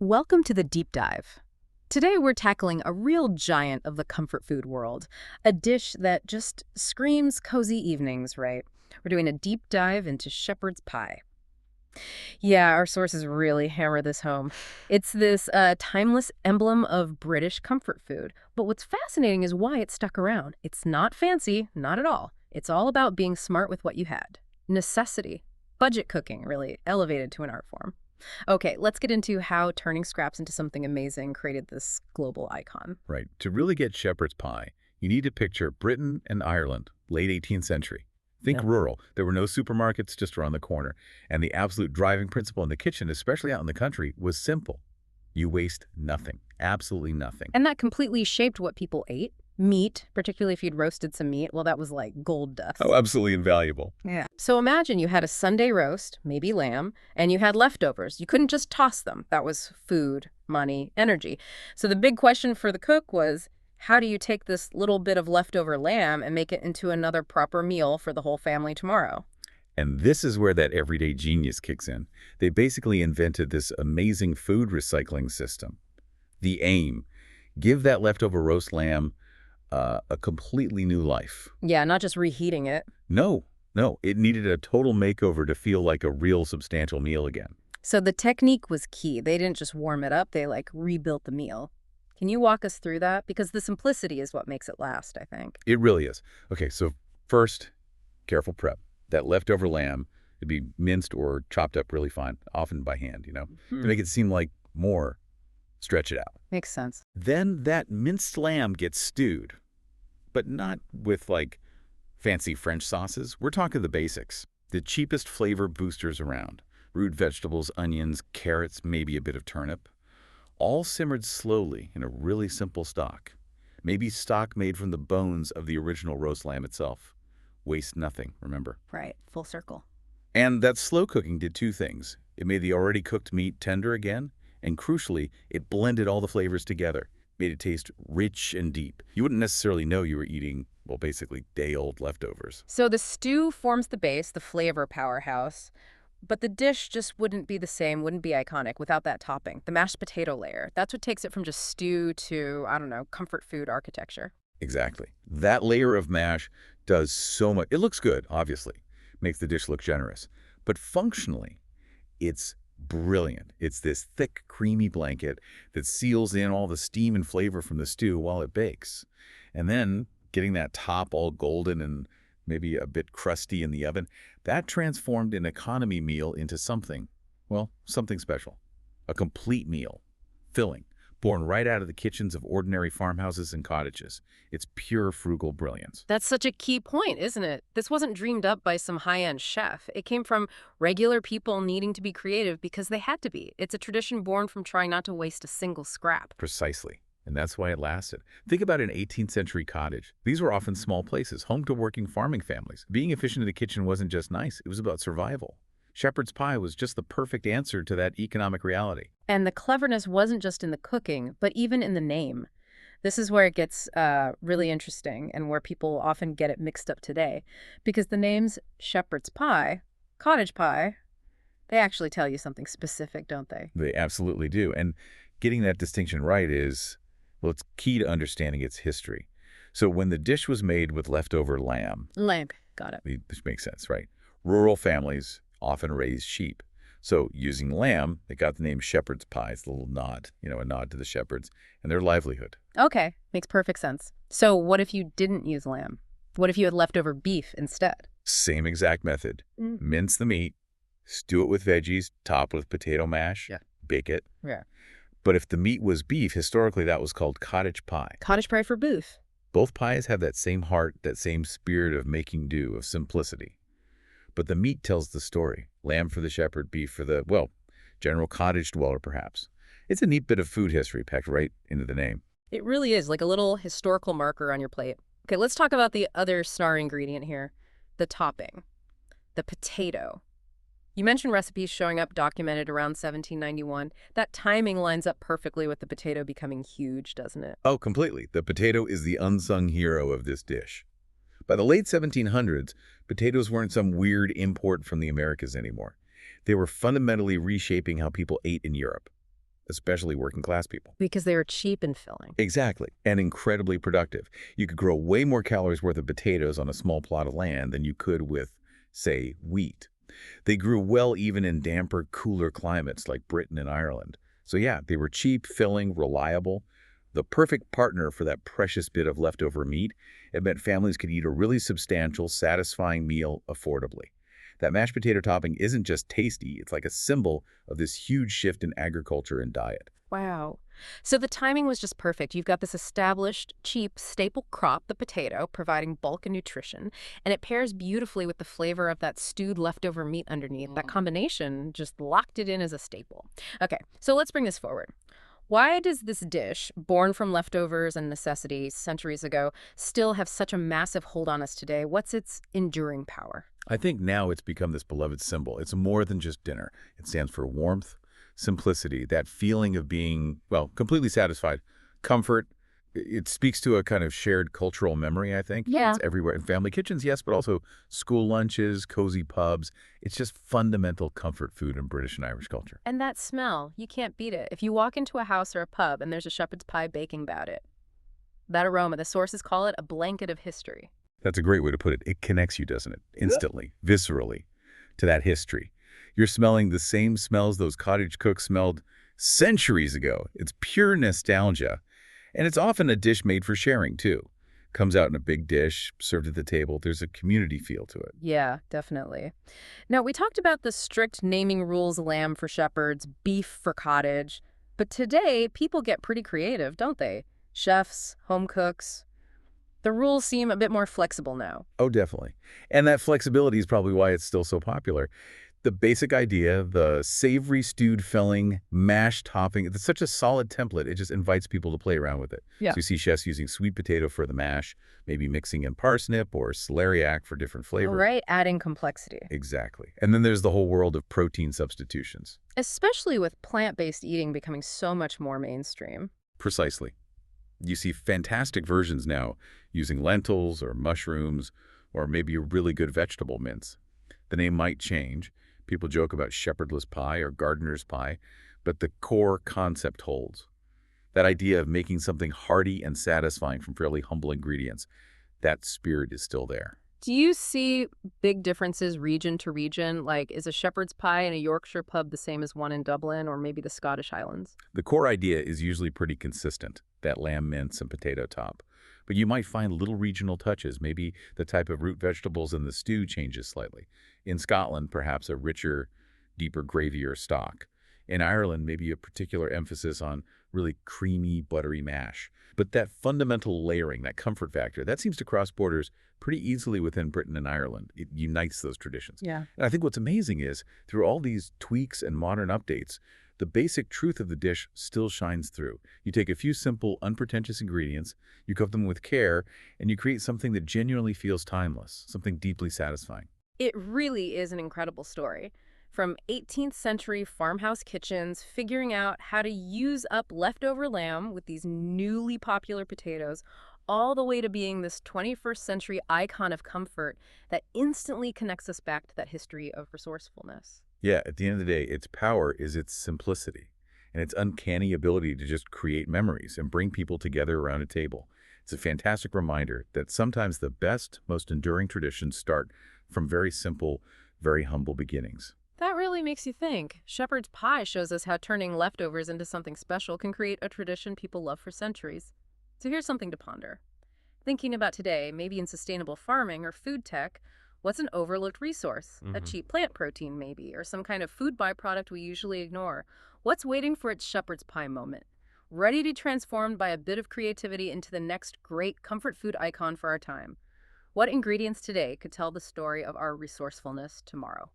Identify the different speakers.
Speaker 1: Welcome to the deep dive. Today we're tackling a real giant of the comfort food world, a dish that just screams cozy evenings, right? We're doing a deep dive into shepherd's pie. Yeah, our sources really hammer this home. It's this timeless emblem of British comfort food. But what's fascinating is why it stuck around. It's not fancy, not at all. It's all about being smart with what you had. Necessity. Budget cooking, really, elevated to an art form. Okay, let's get into how turning scraps into something amazing created this global icon.
Speaker 2: Right. To really get shepherd's pie, you need to picture Britain and Ireland, late 18th century. Think
Speaker 1: Yeah.
Speaker 2: rural. There were no supermarkets just around the corner. And the absolute driving principle in the kitchen, especially out in the country, was simple. You waste nothing. Absolutely nothing.
Speaker 1: And that completely shaped what people ate. Meat, particularly if you'd roasted some meat, well, that was like gold dust.
Speaker 2: Oh, absolutely invaluable.
Speaker 1: Yeah. So imagine you had a Sunday roast, maybe lamb, and you had leftovers. You couldn't just toss them. That was food, money, energy. So the big question for the cook was, how do you take this little bit of leftover lamb and make it into another proper meal for the whole family tomorrow?
Speaker 2: And this is where that everyday genius kicks in. They basically invented this amazing food recycling system. The aim, give that leftover roast lamb a completely new life.
Speaker 1: Yeah, not just reheating it.
Speaker 2: No, it needed a total makeover to feel like a real substantial meal again.
Speaker 1: So the technique was key. They didn't just warm it up, they like rebuilt the meal. Can you walk us through that? Because the simplicity is what makes it last, I think.
Speaker 2: It really is. Okay, so first, careful prep. That leftover lamb, it'd be minced or chopped up really fine, often by hand, to make it seem like more, stretch it out.
Speaker 1: Makes sense.
Speaker 2: Then that minced lamb gets stewed, but not with like fancy French sauces. We're talking the basics, the cheapest flavor boosters around. Root vegetables, onions, carrots, maybe a bit of turnip. All simmered slowly in a really simple stock. Maybe stock made from the bones of the original roast lamb itself. Waste nothing, remember?
Speaker 1: Right, full circle.
Speaker 2: And that slow cooking did two things. It made the already cooked meat tender again, and crucially, it blended all the flavors together, made it taste rich and deep. You wouldn't necessarily know you were eating, well, basically day-old leftovers.
Speaker 1: So the stew forms the base, the flavor powerhouse, but the dish just wouldn't be the same, wouldn't be iconic without that topping, the mashed potato layer. That's what takes it from just stew to, I don't know, comfort food architecture.
Speaker 2: Exactly. That layer of mash does so much. It looks good, obviously. Makes the dish look generous. But functionally, it's brilliant. It's this thick, creamy blanket that seals in all the steam and flavor from the stew while it bakes. And then getting that top all golden and maybe a bit crusty in the oven, that transformed an economy meal into something, well, something special. A complete meal, filling, born right out of the kitchens of ordinary farmhouses and cottages. It's pure frugal brilliance.
Speaker 1: That's such a key point, isn't it? This wasn't dreamed up by some high-end chef. It came from regular people needing to be creative because they had to be. It's a tradition born from trying not to waste a single scrap.
Speaker 2: Precisely. And that's why it lasted. Think about an 18th century cottage. These were often small places, home to working farming families. Being efficient in the kitchen wasn't just nice, it was about survival. Shepherd's pie was just the perfect answer to that economic reality.
Speaker 1: And the cleverness wasn't just in the cooking, but even in the name. This is where it gets really interesting and where people often get it mixed up today. Because the names shepherd's pie, cottage pie, they actually tell you something specific, don't they?
Speaker 2: They absolutely do. And getting that distinction right is, well, it's key to understanding its history. So when the dish was made with leftover lamb,
Speaker 1: Lamb, got it.
Speaker 2: this makes sense, right? Rural families often raised sheep. So using lamb, they got the name shepherd's pie. It's a little nod, a nod to the shepherds and their livelihood.
Speaker 1: Okay, makes perfect sense. So what if you didn't use lamb? What if you had leftover beef instead?
Speaker 2: Same exact method. Mince the meat, stew it with veggies, top with potato mash,
Speaker 1: Yeah.
Speaker 2: bake it.
Speaker 1: Yeah.
Speaker 2: But if the meat was beef, historically that was called cottage pie.
Speaker 1: Cottage pie for beef.
Speaker 2: Both pies have that same heart, that same spirit of making do, of simplicity. But the meat tells the story. Lamb for the shepherd, beef for the, well, general cottage dweller, perhaps. It's a neat bit of food history packed right into the name.
Speaker 1: It really is like a little historical marker on your plate. Okay, let's talk about the other star ingredient here, the topping, the potato. You mentioned recipes showing up documented around 1791. That timing lines up perfectly with the potato becoming huge, doesn't it?
Speaker 2: Oh, completely. The potato is the unsung hero of this dish. By the late 1700s, potatoes weren't some weird import from the Americas anymore. They were fundamentally reshaping how people ate in Europe. especially working class people.
Speaker 1: Because they were cheap and filling.
Speaker 2: Exactly, and incredibly productive. You could grow way more calories worth of potatoes on a small plot of land than you could with, say, wheat. They grew well even in damper, cooler climates like Britain and Ireland. So yeah, they were cheap, filling, reliable, the perfect partner for that precious bit of leftover meat. It meant families could eat a really substantial, satisfying meal affordably. That mashed potato topping isn't just tasty, it's like a symbol of this huge shift in agriculture and diet.
Speaker 1: Wow. So the timing was just perfect. You've got this established, cheap, staple crop, the potato, providing bulk and nutrition, and it pairs beautifully with the flavor of that stewed leftover meat underneath. That combination just locked it in as a staple. Okay, so let's bring this forward. Why does this dish, born from leftovers and necessity centuries ago, still have such a massive hold on us today? What's its enduring power?
Speaker 2: I think now it's become this beloved symbol. It's more than just dinner. It stands for warmth, simplicity, that feeling of being, well, completely satisfied, comfort. It speaks to a kind of shared cultural memory, I think.
Speaker 1: Yeah.
Speaker 2: It's everywhere in family kitchens, yes, but also school lunches, cozy pubs. It's just fundamental comfort food in British and Irish culture.
Speaker 1: And that smell, you can't beat it. If you walk into a house or a pub and there's a shepherd's pie baking about it, that aroma, the sources call it a blanket of history.
Speaker 2: That's a great way to put it. It connects you, doesn't it? Instantly, viscerally, to that history. You're smelling the same smells those cottage cooks smelled centuries ago. It's pure nostalgia. And it's often a dish made for sharing, too. Comes out in a big dish, served at the table. There's a community feel to it.
Speaker 1: Yeah, definitely. Now, we talked about the strict naming rules, lamb for shepherds, beef for cottage. But today, people get pretty creative, don't they? Chefs, home cooks. The rules seem a bit more flexible now.
Speaker 2: Oh, definitely. And that flexibility is probably why it's still so popular. The basic idea, the savory stewed filling, mashed topping, it's such a solid template. It just invites people to play around with it.
Speaker 1: Yeah.
Speaker 2: So you see chefs using sweet potato for the mash, maybe mixing in parsnip or celeriac for different
Speaker 1: All
Speaker 2: flavor.
Speaker 1: right, adding complexity.
Speaker 2: Exactly. And then there's the whole world of protein substitutions.
Speaker 1: Especially with plant-based eating becoming so much more mainstream.
Speaker 2: Precisely. You see fantastic versions now using lentils or mushrooms or maybe a really good vegetable mince. The name might change. People joke about shepherdless pie or gardener's pie, but the core concept holds. That idea of making something hearty and satisfying from fairly humble ingredients, that spirit is still there.
Speaker 1: Do you see big differences region to region? Like, is a shepherd's pie in a Yorkshire pub the same as one in Dublin or maybe the Scottish Highlands?
Speaker 2: The core idea is usually pretty consistent, that lamb mince and potato top. But you might find little regional touches. Maybe the type of root vegetables in the stew changes slightly. In Scotland, perhaps a richer, deeper gravy or stock. In Ireland, maybe a particular emphasis on really creamy, buttery mash. But that fundamental layering, that comfort factor, that seems to cross borders pretty easily within Britain and Ireland. It unites those traditions.
Speaker 1: Yeah.
Speaker 2: And I think what's amazing is, through all these tweaks and modern updates, the basic truth of the dish still shines through. You take a few simple, unpretentious ingredients, you cook them with care, and you create something that genuinely feels timeless, something deeply satisfying.
Speaker 1: It really is an incredible story. From 18th century farmhouse kitchens figuring out how to use up leftover lamb with these newly popular potatoes, all the way to being this 21st century icon of comfort that instantly connects us back to that history of resourcefulness.
Speaker 2: Yeah, at the end of the day, its power is its simplicity and its uncanny ability to just create memories and bring people together around a table. It's a fantastic reminder that sometimes the best, most enduring traditions start from very simple, very humble beginnings.
Speaker 1: That really makes you think. Shepherd's pie shows us how turning leftovers into something special can create a tradition people love for centuries. So here's something to ponder. Thinking about today, maybe in sustainable farming or food tech, what's an overlooked resource? A cheap plant protein, maybe, or some kind of food byproduct we usually ignore. What's waiting for its shepherd's pie moment? Ready to be transformed by a bit of creativity into the next great comfort food icon for our time. What ingredients today could tell the story of our resourcefulness tomorrow?